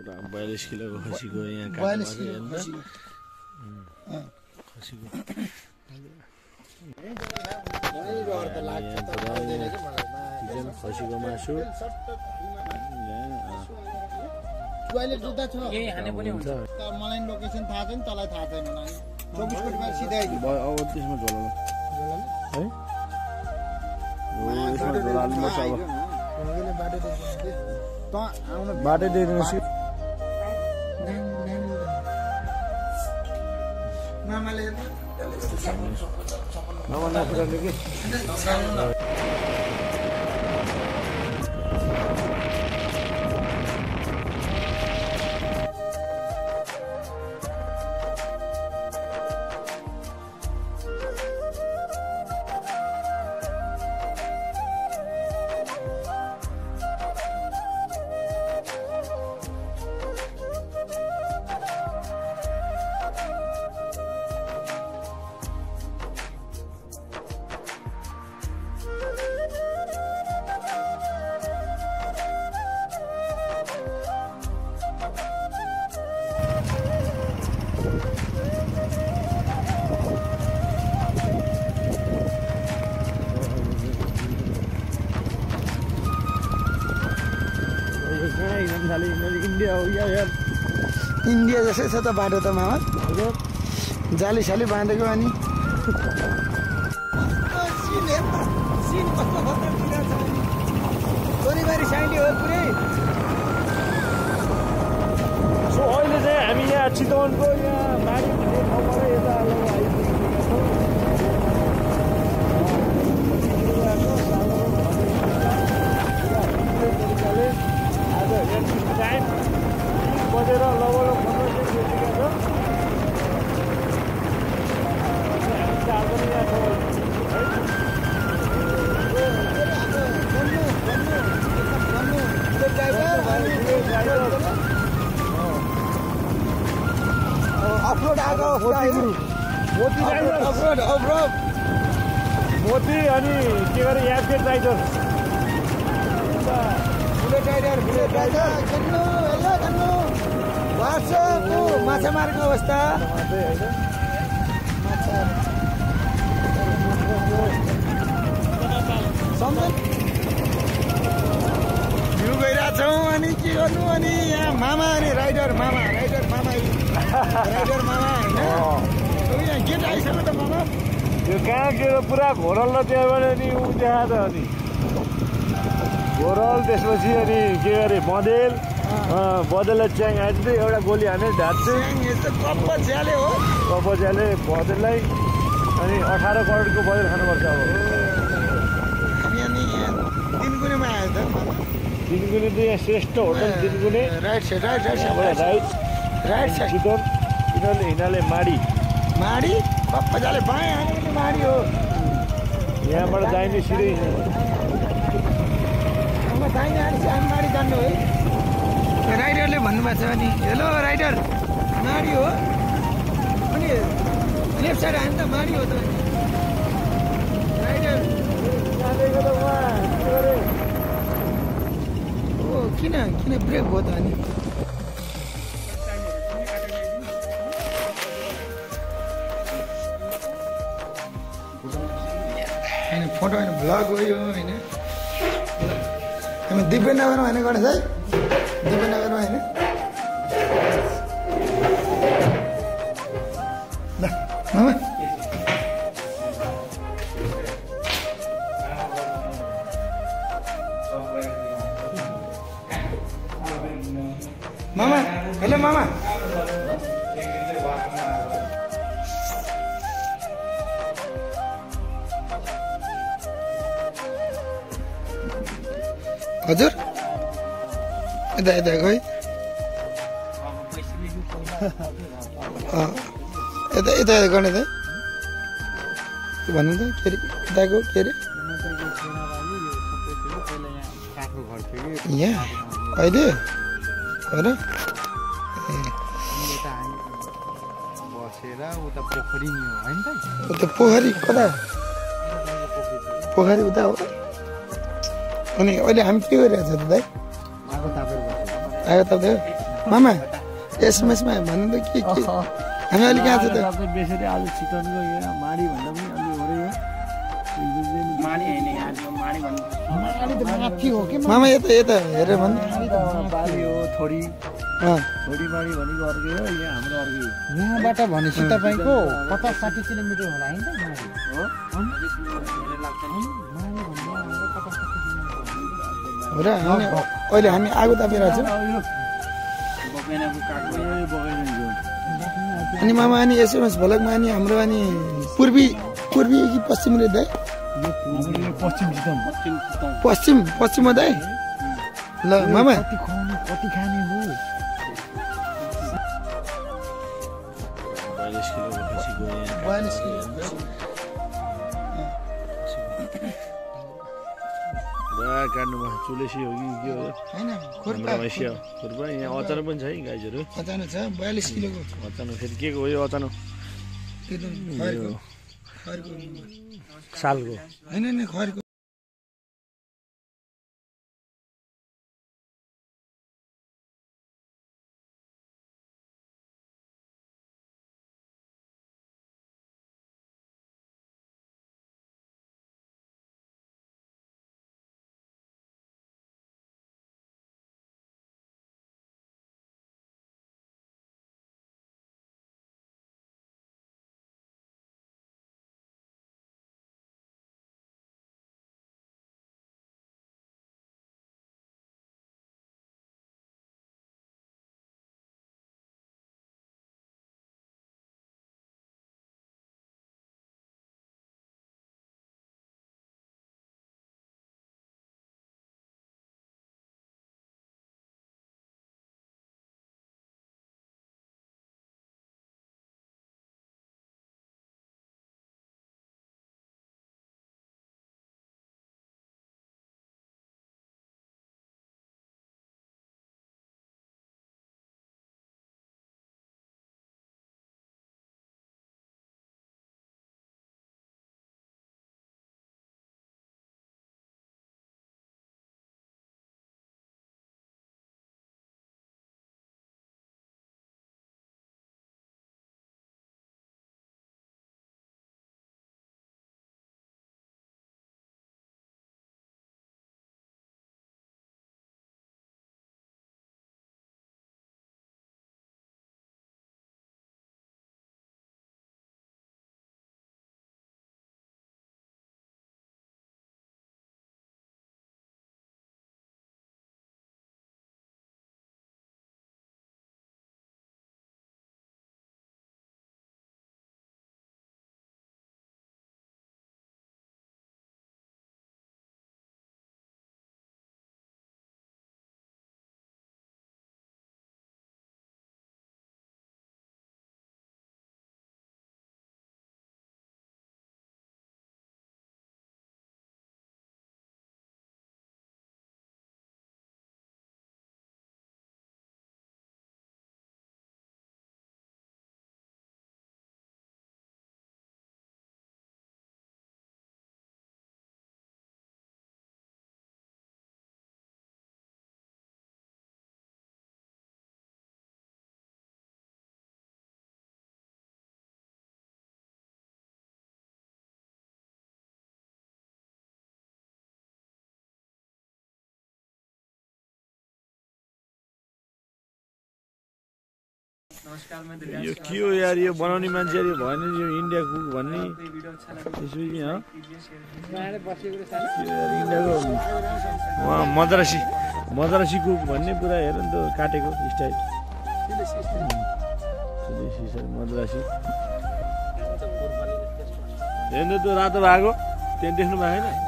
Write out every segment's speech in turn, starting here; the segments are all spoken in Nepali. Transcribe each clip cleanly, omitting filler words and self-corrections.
42 किलोको खसीको यहाँ 42 किलो खसीको खसीको मासु टोयलेट जुत्ता छ यही हाने पनि हुन्छ मलाई लोकेसन थाहा छैन तलाई थाहा छैन मलाई 24 कोटीमा सिधै अब त्यसमा झोला है यसमा झोला हाल्नु पर्छ अब बाटो दिइदिनुहोस् मामाले मामा नपुराले कि इंडिया हो गया यार इन्डिया जसै छ त बाटो त मामा जाली साली बाँधेको अनि छोरीबारी साइली हो पुरै सो अहिले चाहिँ हामी यहाँ चितवनको यहाँ माडी भन्ने ठाउँबाट यता टाइम बजेर लगभग 15 मोती अनि के गरे याफेट राइडर माछा मारेको अवस्था भ्यू गइरहेछौँ अनि के गर्नु अनि यहाँ मामा अनि राइडर मामा होइन यहाँ गेट आइसक्यो त मामा यो कहाँ गएर पुरा घोरल र त्यहाँबाट नि ऊ देखा त अनि घोरल त्यसपछि अनि के गरे बँदेल बँदेललाई च्याङ आइदिँदै एउटा गोली हाने ढाँच्छु कप्प ज्याले हो कप्प ज्याले बँदेललाई अनि 18 करोडको बँदेल खानुपर्छ अब हामी अनि दिनगुनेमा आयो त दिनगुने त यहाँ श्रेष्ठ होटल दिनगुने राइट साइड चितवन यिनीहरूले माडी कप्प ज्याले बाएँ हाने माडी हो यहाँबाट दाहिने सिधै दाहिने हाने हामी माडी जान्नु है राइडरले भन्नुभएको छ अनि हेलो राइडर माडी हो अनि लेफ्ट साइड हाने त माडी हो त राइडर ओ किन ब्रेक भयो त अनि होइन फोटो होइन भ्लग हो यो होइन हामी दिव्यनगरमा होइन गणेश है दिव्यनगरमा होइन मामा हेलो मामा हजुर यता खै यता गर्ने त भन्नु त के अरे यताको के अरे यहाँ अहिले हो र पोखरी कता पोखरी उता हो अनि अहिले हामी के गरिरहेको छ त दाइ आगो ताप्दै मामा एसएमएसमा भन्नु त के हामी अहिले कहाँ छ त बेसरी आज चिकनको यहाँ माडी भन्दा पनि अलि हो रे माडी हैन यहाँ माडी भन्नु माडी त माथि हो के मामा यता हेरे भन्नु बाली हो थोडी थोडी माडी भनेको अर्कै हो यहाँ हाम्रो अर्कै हो यहाँबाट भनेपछि तपाईको 50-60 किलोमिटर होला हैन त माडी हो हो र अहिले हामी आगो तापिरहेको छौँ अनि मामा अनि एसएमएस भलकमा अनि हाम्रो अनि पूर्वी कि पश्चिम रे दाइ पश्चिम हो दाइ ल मामा कति खाने हो 42 किलो काट्नुमा चुलेसी हो कि के हो हैन खुर्पा यहाँ अचानक पनि छ है गाईहरू अचानक छ 42 किलोको अचानक फेरि के हो यो अचानक खरको सालको हैन खरको यो के हो यार यो बनाउने मान्छेहरू भएन यो इन्डिया कुक भन्ने इन्डियाको उहाँ मद्रासी कुक भन्ने पुरा हेर नि त काटेको स्टाइल मद्रासी हेर्नु त्यो रातो भएको त्यहाँ देख्नु भएको छैन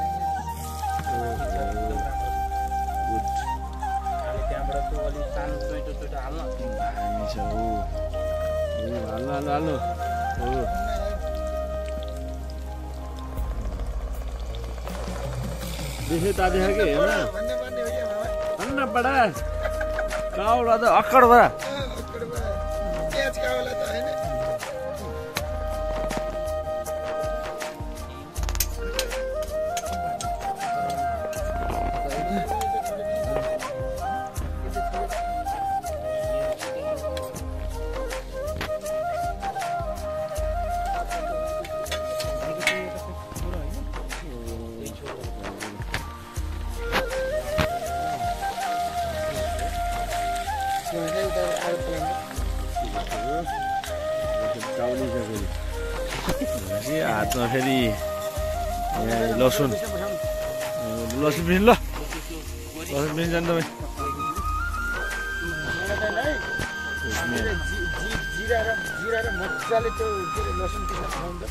हाल्नु देखे ता देखा के हेर्न अन्ना बडा काउडा त अक्कड बडा हातमा फेरि लसुन लसुन पिस ल लसुन पिस जान्छ तपाईँ जिरा र मजाले त्यो लसुन पिस्न खान्छ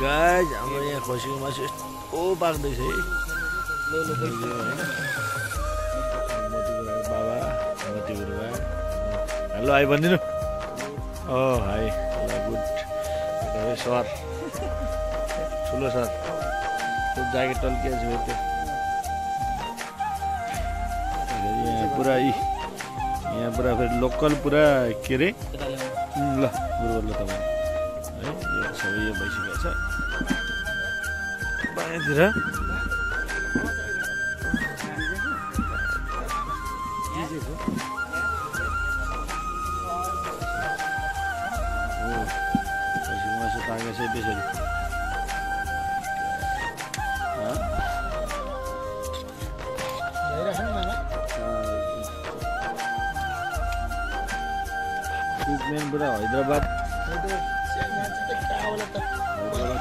गाइज हाम्रो यहाँ खसीको मासु यस्तो पाक्दैछ है बाबा मोती गुरुबा हेलो हाई भनिदिनु हाई गुड सर ठुलो सर त्यो ज्याकेट टल्किएको छु त्यो यहाँ पुरा यहाँ पुरा फेरि लोकल पुरा के अरे ल गुरुबर ल तपाईँ है यो सबै यो भइसकेको छ बाहिरतिर मासु पाकेको छ त्यसरी ट्रिटमेन्ट पुरा हैदराबाद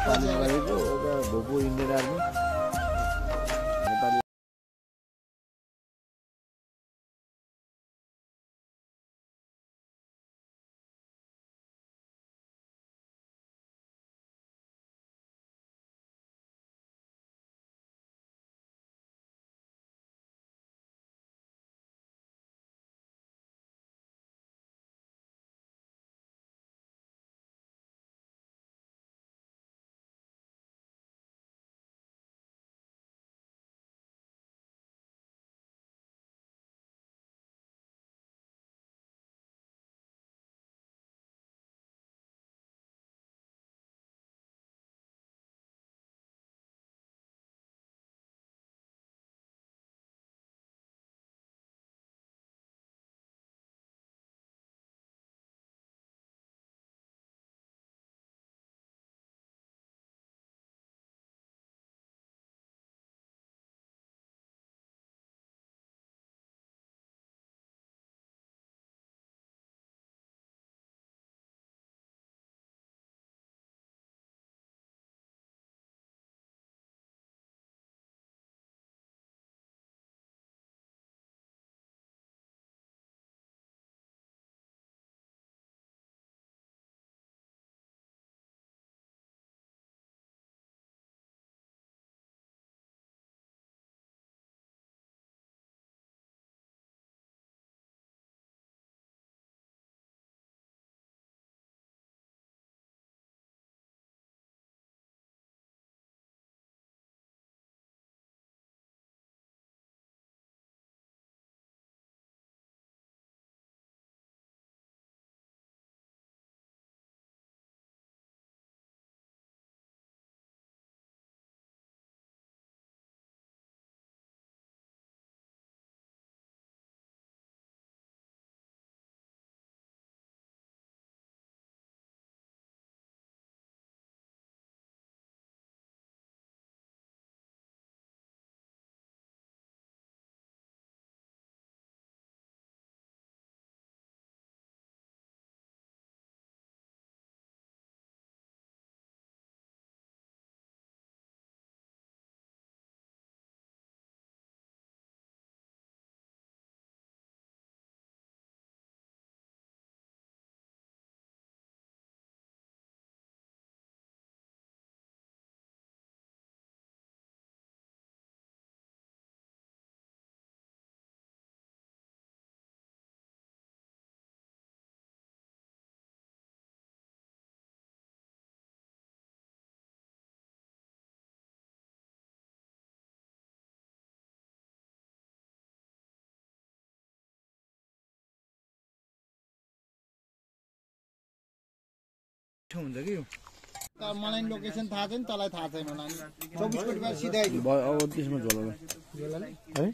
पानी लागेको भोपो इन्डियन आर्मी नेपाली हुन्छ कि मलाई लोकेसन थाहा छैन तँलाई थाहा छैन होला नि 24 कोटीमा सिधै अब त्यसमा झोला है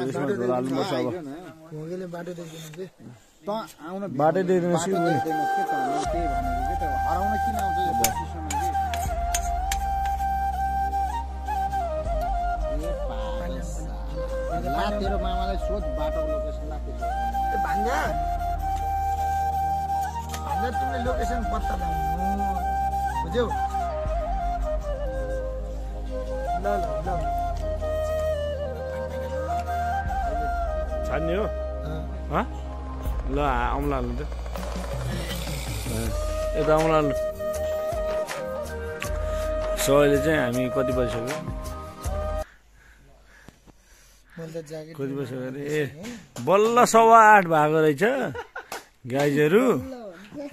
यसमा झोला हाल्नु पर्छ अब भोगेले बाटो देखिदिनु चाहिँ त आउन बाटो देखिदिनु छि के त त्यही भनेको के त हराउन किन आउँछ यो बसिसम्म तेरो मामालाई सोध बाटोको लोकेसन लाग्छ भान्जा तिमीले लोकेसन पत्ता लगाउनु बुझ्यौ ल छान्ने हो ल आउँला हाल्नु त यता आउँला हाल्नु सो अहिले चाहिँ हामी कति बजिसक्यो कति बजिसक्यो अरे ए बल्ल 8:15 भएको रहेछ गाइजहरू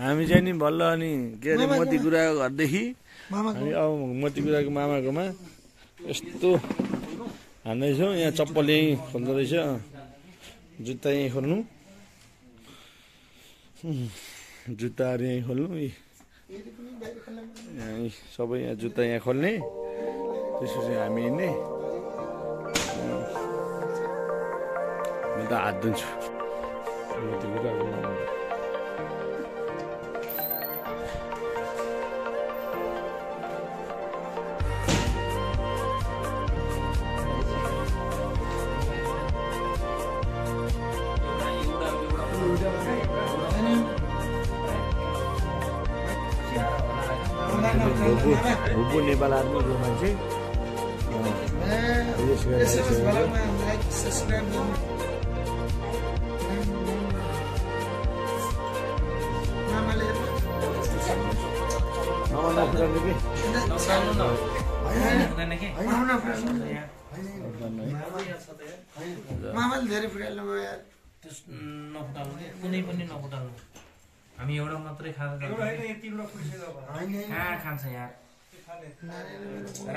हामी चाहिँ नि बल्ल अनि के अरे मोतीकुराको घरदेखि हामी अब मोतीकुराको मामाकोमा यस्तो हान्दैछौँ यहाँ चप्पल यहीँ खोल्दो रहेछ जुत्ता यहीँ खोल्नु जुत्ताहरू यहीँ खोल्नु यहाँ सबै यहाँ जुत्ता यहाँ खोल्ने त्यसपछि हामी हिँड्ने म त हात धुन्छु भुपु नेपाल आर्मी जो मान्छे मामाले धेरै फुटाल्नु भयो यार नफुटाल्नु कुनै पनि नफुटाल्नु हामी एउटा मात्रै खाँदा कहाँ खान्छ यार